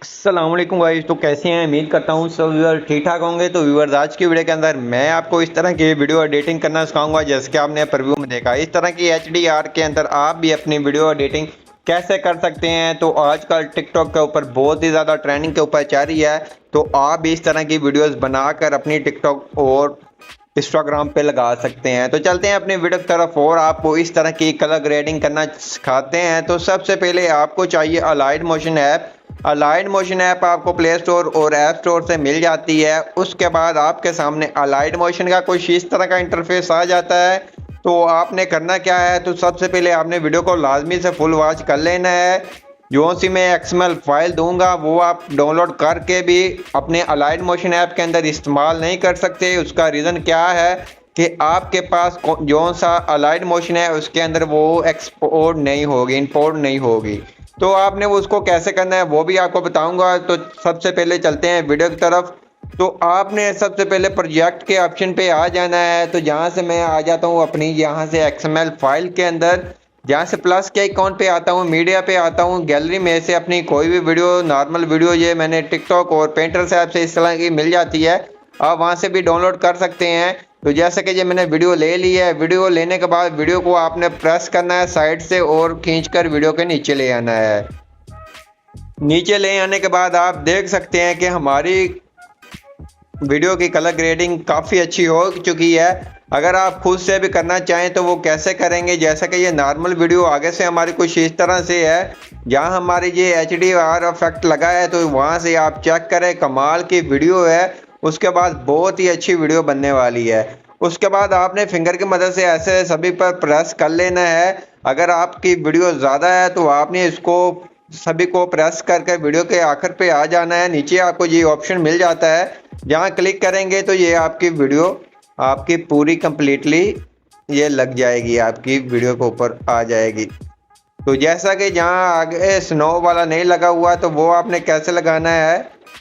अस्सलाम वालेकुम गाइस। तो कैसे हैं? उम्मीद करता हूँ सब व्यूअर ठीक ठाक होंगे। तो व्यूअर्स, आज की वीडियो के अंदर मैं आपको इस तरह की वीडियो एडिटिंग करना सिखाऊंगा जैसे कि आपने प्रीव्यू में देखा। इस तरह की HDR के अंदर आप भी अपनी वीडियो एडिटिंग कैसे कर सकते हैं। तो आजकल टिकटॉक के ऊपर बहुत ही ज़्यादा ट्रेंडिंग के ऊपर चल रही है। तो आप भी इस तरह की वीडियोज़ बनाकर अपनी टिकटॉक और इंस्टाग्राम पे लगा सकते हैं। तो चलते हैं अपनी वीडियो की तरफ और आपको इस तरह की कलर ग्रेडिंग करना सिखाते हैं। तो सबसे पहले आपको चाहिए Alight Motion app. Alight Motion app आपको प्ले स्टोर और ऐप स्टोर से मिल जाती है। उसके बाद आपके सामने अलाइट मोशन का कुछ इस तरह का इंटरफेस आ जाता है। तो आपने करना क्या है, तो सबसे पहले आपने वीडियो को लाजमी से फुल वॉच कर लेना है। जो सी मैं XML फाइल दूंगा वो आप डाउनलोड करके भी अपने अलाइट मोशन ऐप के अंदर इस्तेमाल नहीं कर सकते। उसका रीज़न क्या है कि आपके पास जो सा अलाइट मोशन है उसके अंदर वो एक्सपोर्ट नहीं होगी, इंपोर्ट नहीं होगी। तो आपने वो उसको कैसे करना है वो भी आपको बताऊंगा। तो सबसे पहले चलते हैं वीडियो की तरफ। तो आपने सबसे पहले प्रोजेक्ट के ऑप्शन पे आ जाना है। तो जहाँ से मैं आ जाता हूँ अपनी यहाँ से XML फाइल के अंदर, जहाँ से प्लस के आइकॉन पे आता हूँ, मीडिया पे आता हूँ, गैलरी में से अपनी कोई भी वीडियो, नॉर्मल वीडियो ये मैंने टिकटॉक और पेंटर ऐप से इस तरह की मिल जाती है, आप वहाँ से भी डाउनलोड कर सकते हैं। तो जैसे कि ये मैंने वीडियो ले ली है। वीडियो लेने के बाद वीडियो को आपने प्रेस करना है साइड से और खींचकर वीडियो के नीचे ले आना है। नीचे ले आने के बाद आप देख सकते हैं कि हमारी वीडियो की कलर ग्रेडिंग काफ़ी अच्छी हो चुकी है। अगर आप खुद से भी करना चाहें तो वो कैसे करेंगे, जैसा कि ये नॉर्मल वीडियो आगे से हमारी कुछ इस तरह से है, जहां हमारी ये HDR इफेक्ट लगा है। तो वहां से आप चेक करें, कमाल की वीडियो है। उसके बाद बहुत ही अच्छी वीडियो बनने वाली है। उसके बाद आपने फिंगर की मदद से ऐसे सभी पर प्रेस कर लेना है। अगर आपकी वीडियो ज़्यादा है तो आपने इसको सभी को प्रेस करके वीडियो के आखिर पे आ जाना है। नीचे आपको ये ऑप्शन मिल जाता है, जहाँ क्लिक करेंगे तो ये आपकी वीडियो आपकी पूरी कंप्लीटली ये लग जाएगी, आपकी वीडियो के ऊपर आ जाएगी। तो जैसा कि जहाँ आगे स्नो वाला नहीं लगा हुआ तो वो आपने कैसे लगाना है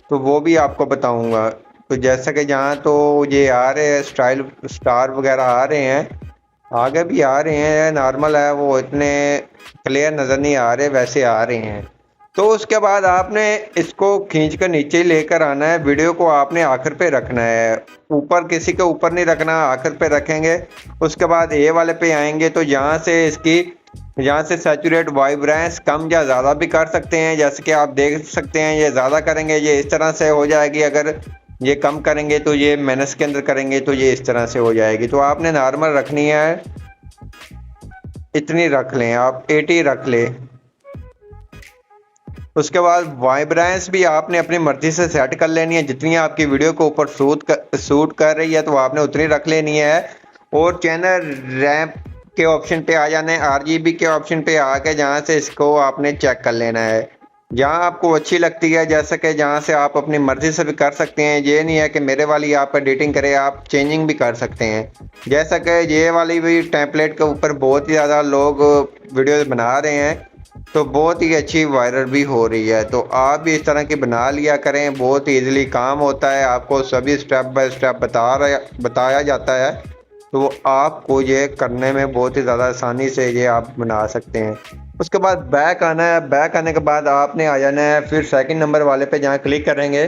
तो वो भी आपको बताऊंगा। तो जैसा कि जहाँ तो ये आ रहे हैं स्टाइल स्टार वगैरह आ रहे हैं, आगे भी आ रहे हैं, नॉर्मल है, वो इतने क्लियर नज़र नहीं आ रहे, वैसे आ रहे हैं। तो उसके बाद आपने इसको खींच कर नीचे लेकर आना है। वीडियो को आपने आखिर पे रखना है, ऊपर किसी के ऊपर नहीं रखना, आखिर पे रखेंगे। उसके बाद ए वाले पे आएंगे तो यहाँ से इसकी यहाँ से सैचुरेट वाइब्रेंस कम या ज़्यादा भी कर सकते हैं। जैसे कि आप देख सकते हैं ये ज़्यादा करेंगे ये इस तरह से हो जाएगी, अगर ये कम करेंगे तो ये माइनस के अंदर करेंगे तो ये इस तरह से हो जाएगी। तो आपने नॉर्मल रखनी है, इतनी रख लें, आप 80 रख लें। उसके बाद वाइब्रेंस भी आपने अपनी मर्जी से सेट कर लेनी है, जितनी आपकी वीडियो के ऊपर सूट कर रही है तो आपने उतनी रख लेनी है। और चैनल रैम्प के ऑप्शन पे आ जाना है, RGB के ऑप्शन पे आके जहाँ से इसको आपने चेक कर लेना है, जहाँ आपको अच्छी लगती है। जैसे कि जहाँ से आप अपनी मर्जी से भी कर सकते हैं, ये नहीं है कि मेरे वाली आप एडिटिंग करें, आप चेंजिंग भी कर सकते हैं। जैसा कि ये वाली भी टेम्पलेट के ऊपर बहुत ही ज़्यादा लोग वीडियो बना रहे हैं, तो बहुत ही अच्छी वायरल भी हो रही है। तो आप भी इस तरह की बना लिया करें, बहुत ही ईजिली काम होता है, आपको सभी स्टेप बाय स्टेप बताया जाता है। तो आपको ये करने में बहुत ही ज़्यादा आसानी से ये आप बना सकते हैं। उसके बाद बैक आना है। बैक आने के बाद आपने आ जाना है फिर सेकंड नंबर वाले पे, जहाँ क्लिक करेंगे,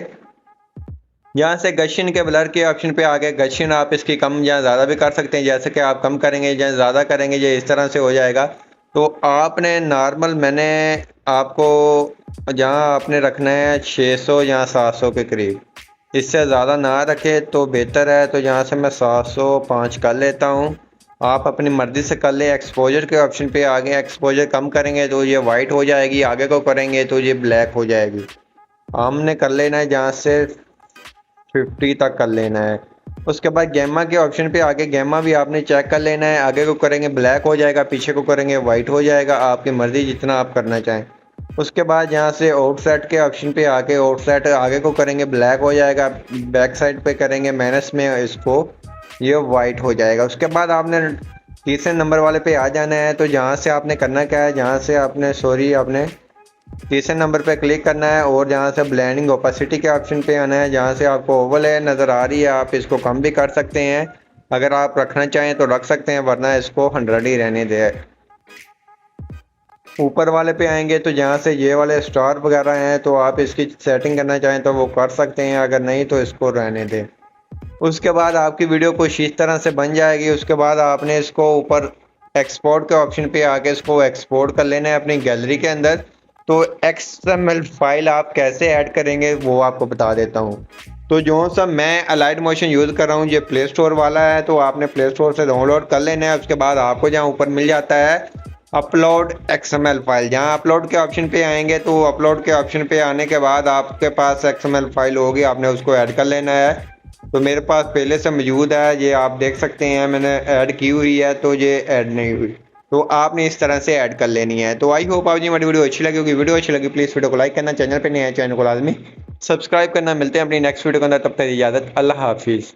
यहाँ से गशन के ब्लर के ऑप्शन पे आ गए। गशन आप इसकी कम या ज़्यादा भी कर सकते हैं, जैसे कि आप कम करेंगे या ज़्यादा करेंगे ये इस तरह से हो जाएगा। तो आपने नॉर्मल मैंने आपको जहाँ आपने रखना है 600 या 700 के करीब, इससे ज़्यादा ना रखे तो बेहतर है। तो यहाँ से मैं 705 कर लेता हूँ, आप अपनी मर्ज़ी से कर ले। एक्सपोजर के ऑप्शन पे आगे, एक्सपोजर कम करेंगे तो ये वाइट हो जाएगी, आगे को करेंगे तो ये ब्लैक हो जाएगी। हमने कर लेना है जहाँ से 50 तक कर लेना है। उसके बाद गैमा के ऑप्शन पे आगे, गैमा भी आपने चेक कर लेना है, आगे को करेंगे ब्लैक हो जाएगा, पीछे को करेंगे वाइट हो जाएगा, आपकी मर्ज़ी जितना आप करना चाहें। उसके बाद यहाँ से आउटसेट के ऑप्शन पे आके आउटसेट आगे को करेंगे ब्लैक हो जाएगा, बैक साइड पे करेंगे माइनस में इसको, ये वाइट हो जाएगा। उसके बाद आपने तीसरे नंबर वाले पे आ जाना है। तो जहाँ से आपने करना क्या है, जहाँ से आपने आपने तीसरे नंबर पे क्लिक करना है और जहाँ से ब्लेंडिंग ओपेसिटी के ऑप्शन पे आना है। जहाँ से आपको ओवल है नज़र आ रही है, आप इसको कम भी कर सकते हैं, अगर आप रखना चाहें तो रख सकते हैं, वरना इसको 100 ही रहने दें। ऊपर वाले पे आएंगे तो जहाँ से ये वाले स्टार वगैरह हैं तो आप इसकी सेटिंग करना चाहें तो वो कर सकते हैं, अगर नहीं तो इसको रहने दें। उसके बाद आपकी वीडियो कुछ इस तरह से बन जाएगी। उसके बाद आपने इसको ऊपर एक्सपोर्ट के ऑप्शन पे आके इसको एक्सपोर्ट कर लेना है अपनी गैलरी के अंदर। तो XML फाइल आप कैसे ऐड करेंगे वो आपको बता देता हूँ। तो जो सा मैं अलाइड मोशन यूज़ कर रहा हूँ ये प्ले स्टोर वाला है, तो आपने प्ले स्टोर से डाउनलोड कर लेना है। उसके बाद आपको जहाँ ऊपर मिल जाता है अपलोड XML फाइल, जहाँ अपलोड के ऑप्शन पे आएंगे तो अपलोड के ऑप्शन पे आने के बाद आपके पास XML फाइल होगी, आपने उसको ऐड कर लेना है। तो मेरे पास पहले से मौजूद है, ये आप देख सकते हैं मैंने ऐड की हुई है, तो ये ऐड नहीं हुई तो आपने इस तरह से ऐड कर लेनी है। तो आई होप आपको हमारी वीडियो अच्छी लगी होगी। वीडियो अच्छी लगी प्लीज़ वीडियो को लाइक करना, चैनल पे नए हैं चैनल को लाजमी सब्सक्राइब करना। मिलते हैं अपनी नेक्स्ट वीडियो के अंदर, तब तक इजाज़त, अल्लाह हाफिज़।